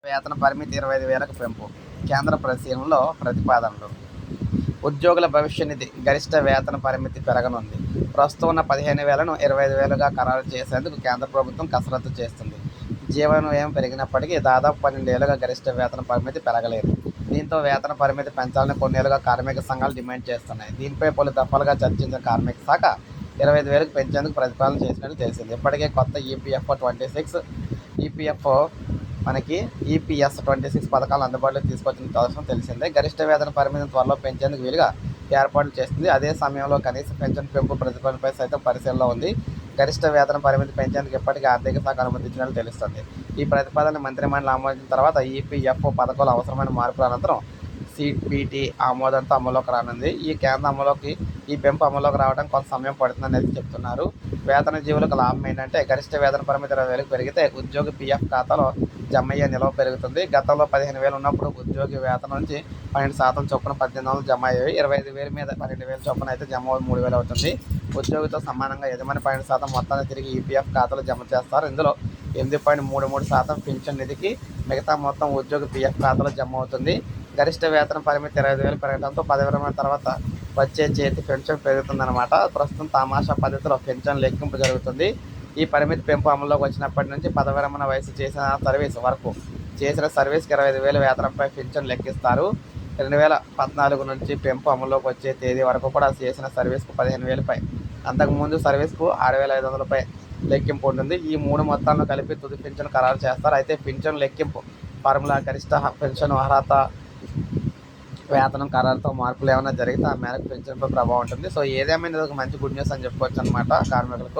వేతన పరిమితి 25,000కు పెంపు. కేంద్ర పరిశీలనలో ప్రతిపాదనలు. ఉద్యోగుల భవిష్య నిధి గరిష్ట వేతన పరిమితి పెరగనుంది. ప్రస్తుతం ఉన్న 15,000ను 25,000గా ఖరారు చేసేందుకు కేంద్ర ప్రభుత్వం కసరత్తు చేస్తుంది. జీవన వ్యయం పెరిగినప్పటికీ దాదాపు 12 ఏళ్లుగా గరిష్ట వేతన పరిమితి పెరగలేదు. దీంతో వేతన పరిమితి పెంచాలని కొన్నేళ్లుగా కార్మిక సంఘాలు డిమాండ్ చేస్తున్నాయి. దీనిపై పలు దఫాలుగా చర్చించిన కార్మిక శాఖ 25,000కు పెంచేందుకు ప్రతిపాదన చేసినట్లు తెలిసింది. ఇప్పటికే కొత్త ఈపీఎఫ్ 26, ఈపీఎస్ 26 పథకాలను అందుబాటులోకి తీసుకొచ్చిన విషయం తెలిసిందే. గరిష్ట వేతన పరిమితిని త్వరలో పెంచేందుకు వీలుగా ఏర్పాట్లు చేస్తుంది. అదే సమయంలో కనీస పెన్షన్ పెంపు ప్రతిపాదనపై సైతం పరిశీలనలో ఉంది. గరిష్ట వేతన పరిమితి పెంచేందుకు ఇప్పటికే ఆర్థిక శాఖ అనుమతించినట్లు తెలుస్తోంది. ఈ ప్రతిపాదనను మంత్రిమండలి ఆమోదించిన తర్వాత ఈపీఎఫ్ పథకంలో అవసరమైన మార్పుల అనంతరం సిపిటి ఆమోదంతో అమలులోకి రానుంది. ఈ పెంపు అమలులోకి రావడానికి కొంత సమయం పడుతుందని చెప్తున్నారు. వేతన జీవులకు లాభం ఏంటంటే గరిష్ట వేతన పరిమితి 20,000కు పెరిగితే ఉద్యోగి పీఎఫ్ ఖాతాలో జమ అయ్యే నిల్వ పెరుగుతుంది. గతంలో 15,000 ఉన్నప్పుడు ఉద్యోగి వేతనం నుంచి 12% చొప్పున 18,000 జమ అయ్యేవి. 25,000 మీద 12,000 చొప్పున అయితే జమ 3,000 అవుతుంది. ఉద్యోగితో సమానంగా యజమాని 12% మొత్తాన్ని తిరిగి ఈపీఎఫ్ ఖాతాలో జమ చేస్తారు. ఇందులో 8.33% పింఛన్ నిధికి, మిగతా మొత్తం ఉద్యోగి పీఎఫ్ ఖాతాలో జమ అవుతుంది. గరిష్ట వేతన పరిమితి 25,000 పెరగడంతో పదవి విరమణ తర్వాత వచ్చే చేతి పెన్షన్ పెరుగుతుందన్నమాట. ప్రస్తుతం తమాషా పద్ధతిలో పెన్షన్ లెక్కింపు జరుగుతుంది. ఈ పరిమితి పెంపు అమల్లోకి వచ్చినప్పటి నుంచి పదవి విరమణ వయసు చేసిన సర్వీస్ వరకు చేసిన సర్వీస్కి 25,000 వేతనంపై పెన్షన్ లెక్కిస్తారు. 2014 నుంచి పెంపు అమల్లోకి వచ్చే తేదీ వరకు కూడా చేసిన సర్వీస్కు 15,000పై, అంతకుముందు సర్వీస్కు 6,500పై లెక్కింపు ఉంటుంది. ఈ మూడు మొత్తాలను కలిపి తుది పెన్షన్ ఖరారు చేస్తారు. అయితే పెన్షన్ లెక్కింపు ఫార్ములా, గరిష్ట పెన్షన్ అర్హత, వేతనం ఖరారుతో మార్పులు ఏమైనా జరిగితే ఆ మేరకు పెన్షన్పై ప్రభావం ఉంటుంది. సో ఏదేమైనా ఇది ఒక మంచి గుడ్ న్యూస్ అని చెప్పుకోవచ్చు అనమాట కార్మికులకు.